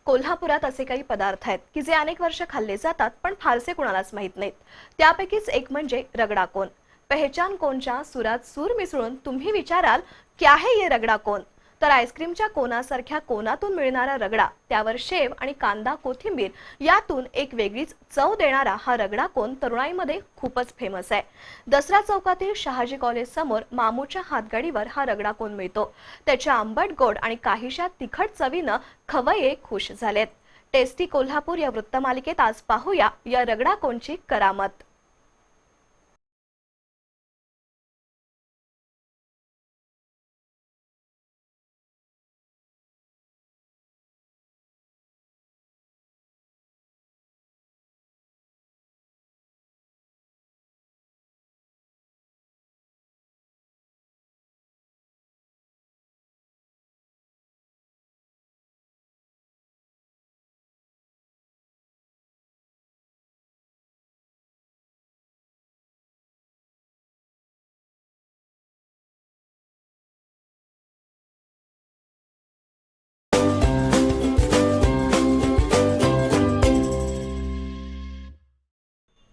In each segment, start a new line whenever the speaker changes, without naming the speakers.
कोल्हापुरात असे काही पदार्थ आहेत की जे अनेक वर्ष खाल्ले जातात पण फारसे कुणालाच माहित नाहीत। त्यापैकीच एक म्हणजे रगडा कोन। पहचान कोनच्या सुरात सूर मिसळून तुम्ही विचाराल क्या है ये रगडा कोन, तर आईस्क्रीमच्या कोनासारख्या कोनातून मिळणारा रगडा, त्यावर शेव आणि कांदा कोथिंबीर यातून एक वेगळीच चव देणारा हा रगडा कोन तरुणाईमध्ये खूपच फेमस आहे। दसरा चौकातील शहाजी कॉलेज समोर मामूच्या हातगाडीवर हा रगडा कोन मिळतो। त्याच्या आंबट गोड आणि काहीशा तिखट चवीनं खवय्ये खुश झालेत। टेस्टी कोल्हापूर या वृत्तमालिकेत आज पाहूया या रगडा कोनची करामत।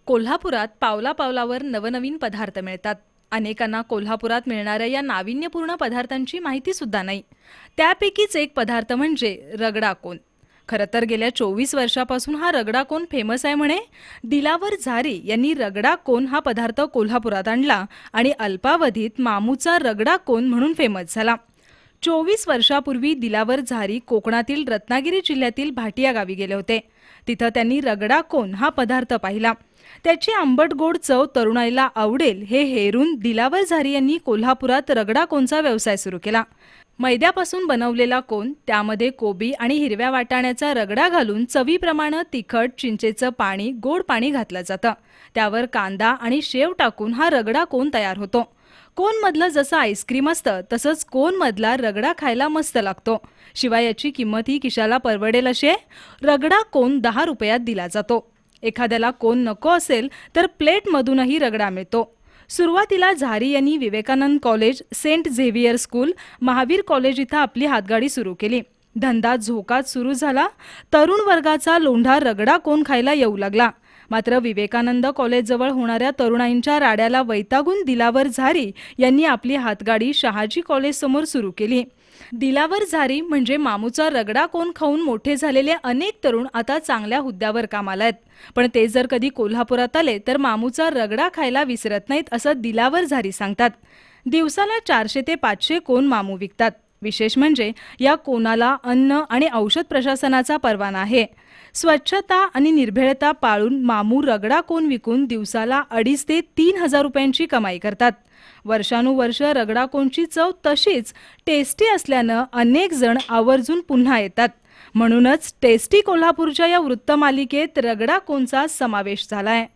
कोल्हापुरात पावला पावलावर नवनवीन पदार्थ मिळतात। अनेकांना कोल्हापुरात मिळणाऱ्या या नाविन्यपूर्ण पदार्थांची माहिती सुद्धा नाही। त्यापैकीच एक पदार्थ म्हणजे रगडा कोन। खरं तर गेल्या 24 वर्षापासून हा रगडा कोन फेमस आहे म्हणे। दिलावर झारी यांनी रगडा कोन हा पदार्थ कोल्हापुरात आणला आणि अल्पावधीत मामूचा रगडा कोन म्हणून फेमस झाला। 24 वर्षापूर्वी दिलावर झारी कोकणातील रत्नागिरी जिल्ह्यातील भाटिया गावी गेले होते। तिथं त्यांनी रगडा कोन हा पदार्थ पाहिला। त्याची आंबट गोड चव तरुणाईला आवडेल हे हेरून दिलावर झारी यांनी कोल्हापुरात रगडा कोनचा व्यवसाय सुरू केला। मैद्यापासून बनवलेला कोन, त्यामध्ये कोबी आणि हिरव्या वाटाण्याचा रगडा घालून चवीप्रमाणे तिखट, चिंचेचं पाणी, गोड पाणी घातलं जातं। त्यावर कांदा आणि शेव टाकून हा रगडा कोन तयार होतो। कोनमधलं जसं आईस्क्रीम असतं तसंच कोनमधला रगडा खायला मस्त लागतो। शिवाय याची किंमतही खिशाला परवडेल अशी आहे। रगडा कोन 10 रुपयात दिला जातो। एखाद्याला कोन नको असेल तर प्लेटमधूनही रगडा मिळतो। सुरुवातीला झारी यांनी Vivekananda college, saint Xavier school, Mahavir college इथं आपली हातगाडी सुरू केली। धंदा झोकात सुरू झाला। तरुण वर्गाचा लोंढा रगडा कोन खायला येऊ लागला। मात्र विवेकानंद कॉलेजजवळ होणाऱ्या तरुणाईंच्या राड्याला वैतागून दिलावर झारी यांनी आपली हातगाडी शहाजी कॉलेज समोर सुरू केली। दिलावर झारी म्हणजे मामूचा रगडा कोन खाऊन मोठे झालेले अनेक तरुण आता चांगल्या हुद्द्यावर कामाला आहेत। पण ते जर कधी कोल्हापुरात आले तर मामूचा रगडा खायला विसरत नाहीत असं दिलावर झारी सांगतात। दिवसाला 400 ते 500 कोन मामू विकतात। विशेष म्हणजे या कोनाला अन्न आणि औषध प्रशासनाचा परवाना आहे। स्वच्छता आणि निर्भेळता पाळून मामू रगडा कोन विकून दिवसाला 2.5 ते 3 हजार रुपयांची कमाई करतात। वर्षानुवर्ष रगडा कोनची चव तशीच टेस्टी असल्यानं अनेक जण आवर्जून पुन्हा येतात। म्हणूनच टेस्टी कोल्हापूरच्या या वृत्तमालिकेत रगडा कोनचा समावेश झालाय।